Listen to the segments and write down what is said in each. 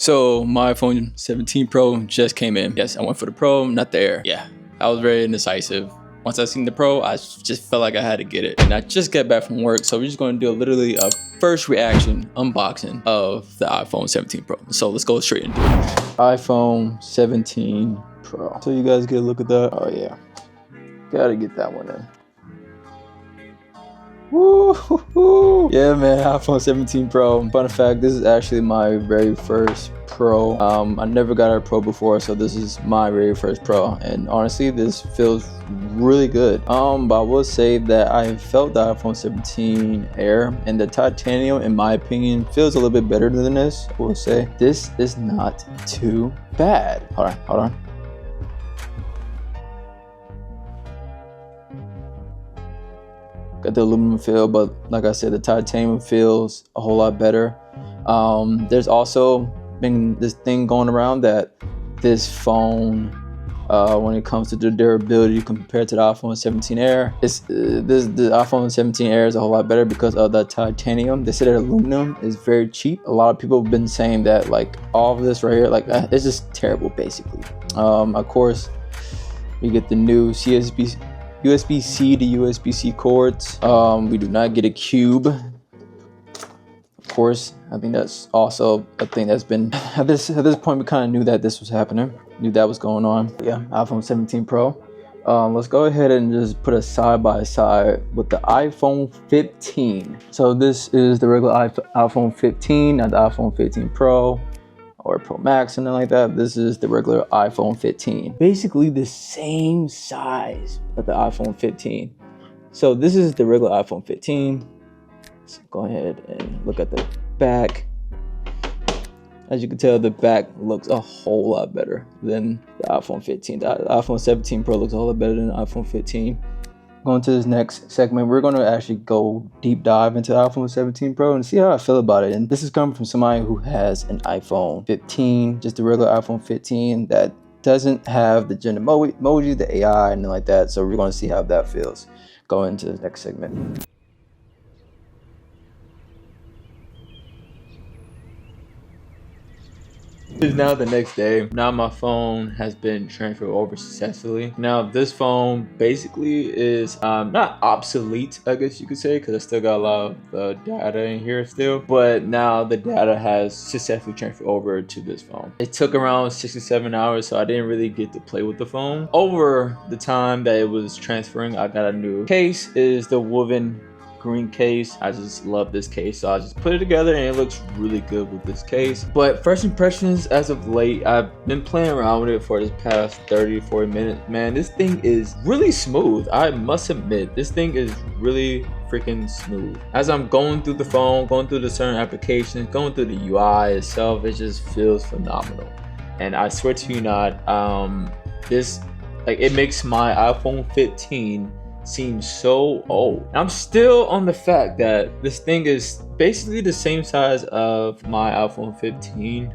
So my iPhone 17 Pro just came in. Yes, I went for the Pro, not the Air. Yeah, I was very indecisive. Once I seen the Pro, I just felt like I had to get it. And I just got back from work, so we're just gonna do literally a first reaction unboxing of the iPhone 17 Pro. So let's go straight into it. iPhone 17 Pro. So you guys get a look at that. Oh yeah, gotta get that one in. Woo! Yeah, man, iPhone 17 Pro. Fun fact, this is actually my very first Pro. I never got a Pro before, so this is my very first Pro. And honestly, this feels really good. But I will say that I felt the iPhone 17 Air, and the titanium, in my opinion, feels a little bit better than this. I will say this is not too bad. Hold on. Got the aluminum feel, but like I said, the titanium feels a whole lot better. There's also been this thing going around that this phone, when it comes to the durability compared to the iPhone 17 Air, the iPhone 17 Air is a whole lot better because of the titanium. They said that aluminum is very cheap. A lot of people have been saying that like all of this right here, like it's just terrible basically. Of course, we get the new USB-C to USB-C cords. We do not get a cube. Of course, I think that's also a thing that's been, at this point, we kind of knew that this was happening, knew that was going on. But yeah, iPhone 17 Pro. Let's go ahead and just put a side by side with the iPhone 15. So this is the regular iPhone 15, not the iPhone 15 Pro or Pro Max, something like that. This is the regular iPhone 15. Basically the same size of the iPhone 15. So this is the regular iPhone 15. Let's go ahead and look at the back. As you can tell, the back looks a whole lot better than the iPhone 15. The iPhone 17 Pro looks a whole lot better than the iPhone 15. Going to this next segment, we're going to actually go deep dive into the iPhone 17 Pro and see how I feel about it. And this is coming from somebody who has an iPhone 15, just the regular iPhone 15 that doesn't have the gender emoji, the AI, and like that. So we're going to see how that feels. Go into the next segment. It's now the next day. Now my phone has been transferred over successfully. Now this phone basically is not obsolete, I guess you could say, because I still got a lot of the data in here still. But now the data has successfully transferred over to this phone. It took around 67 hours, so I didn't really get to play with the phone. Over the time that it was transferring, I got a new case. It is the woven green case. I just love this case, so I just put it together and it looks really good with this case. But first impressions as of late, I've been playing around with it for this past 30-40 minutes. Man, this thing is really smooth. I must admit, this thing is really freaking smooth. As I'm going through the phone, going through the certain applications, going through the UI itself, it just feels phenomenal. And I swear to you not, it makes my iPhone 15 seems so old. I'm still on the fact that this thing is basically the same size of my iPhone 15.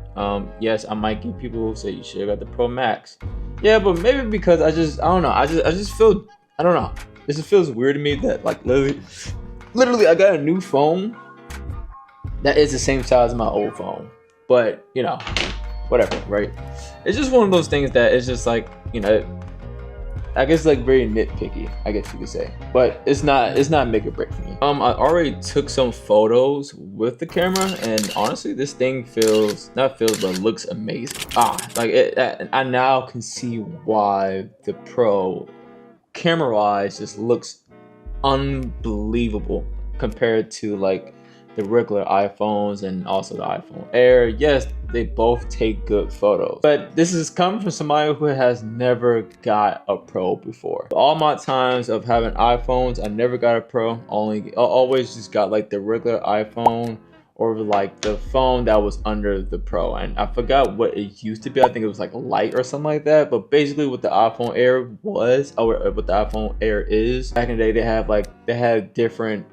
Yes, I might get people who say you should have got the Pro Max. Yeah, but maybe because I don't know. I just feel, I don't know. This just feels weird to me that like literally I got a new phone that is the same size as my old phone. But you know, whatever, right? It's just one of those things that it's just like, you know, I guess like very nitpicky, I guess you could say, but it's not make or break for me. I already took some photos with the camera, and honestly, this thing looks amazing. I now can see why the Pro camera-wise just looks unbelievable compared to like the regular iPhones and also the iPhone Air. Yes, they both take good photos, but this is coming from somebody who has never got a Pro before. All my times of having iPhones, I never got a Pro. Always just got like the regular iPhone or like the phone that was under the Pro, and I forgot what it used to be. I think it was like Lite or something like that. But basically what the iPhone Air was, or what the iPhone Air is, back in the day, they had different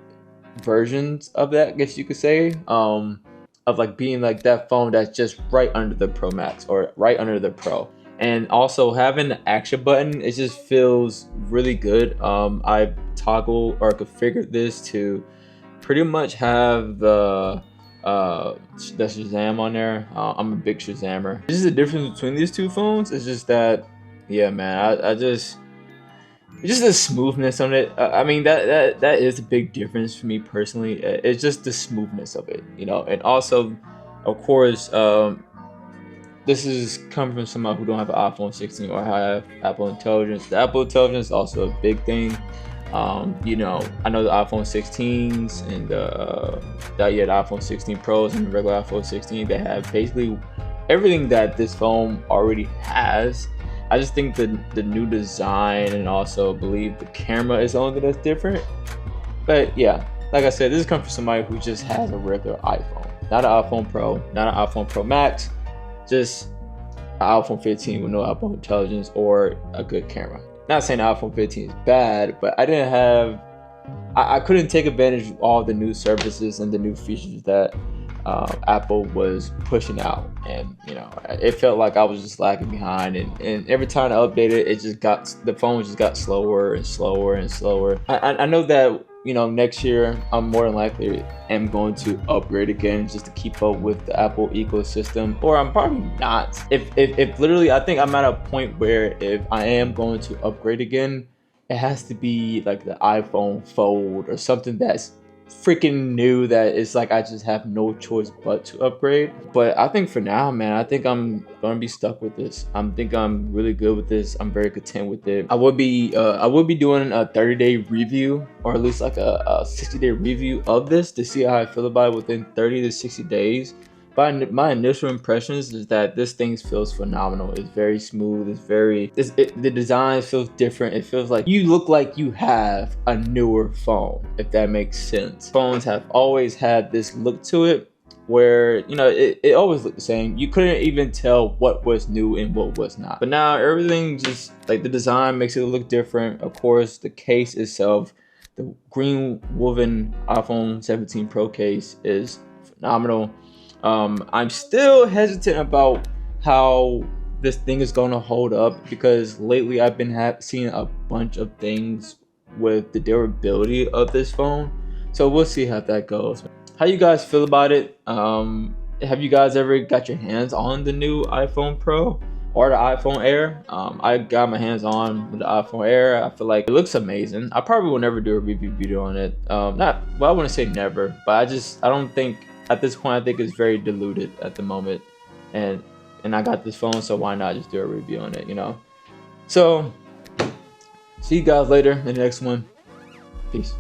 versions of that, I guess you could say, of like being like that phone that's just right under the Pro Max or right under the Pro. And also having the action button, it just feels really good. I toggle or configured this to pretty much have the the Shazam on there. I'm a big Shazammer. This is the difference between these two phones. It's just that, yeah, man, I just just the smoothness on it. I mean, that is a big difference for me personally. It's just the smoothness of it, you know. And also, of course, this is coming from somebody who don't have an iPhone 16 or have Apple Intelligence. The Apple Intelligence is also a big thing. You know, I know the iPhone 16s and the iPhone 16 Pros and the regular iPhone 16, they have basically everything that this phone already has. I just think the new design and also believe the camera is the only thing that's different. But yeah, like I said, this is coming from somebody who just has a regular iPhone, not an iPhone Pro, not an iPhone Pro Max, just an iPhone 15 with no Apple Intelligence or a good camera. Not saying the iPhone 15 is bad, but I couldn't take advantage of all the new services and the new features that Apple was pushing out, and you know, it felt like I was just lagging behind. And every time I updated, the phone just got slower and slower and slower. I know that, you know, next year I'm more than likely am going to upgrade again just to keep up with the Apple ecosystem, or I'm probably not. If literally, I think I'm at a point where if I am going to upgrade again, it has to be like the iPhone Fold or something that's freaking new, that it's like I just have no choice but to upgrade. But I think for now, man, I think I'm gonna be stuck with this. Think I'm really good with this. I'm very content with it. I would be doing a 30-day review, or at least like a 60-day review of this to see how I feel about it within 30 to 60 days. But my initial impressions is that this thing feels phenomenal. It's very smooth. The design feels different. It feels like you look like you have a newer phone, if that makes sense. Phones have always had this look to it where, you know, it always looked the same. You couldn't even tell what was new and what was not. But now everything, just like the design makes it look different. Of course, the case itself, the green woven iPhone 17 Pro case is phenomenal. I'm still hesitant about how this thing is going to hold up, because lately I've been seeing a bunch of things with the durability of this phone. So we'll see how that goes. How you guys feel about it? Have you guys ever got your hands on the new iPhone Pro or the iPhone Air? I got my hands on the iPhone Air. I feel like it looks amazing. I probably will never do a review video on it. Not well, I wouldn't say never, but I don't think at this point, I think it's very diluted at the moment, and I got this phone, so why not just do a review on it, you know? So see you guys later in the next one. Peace.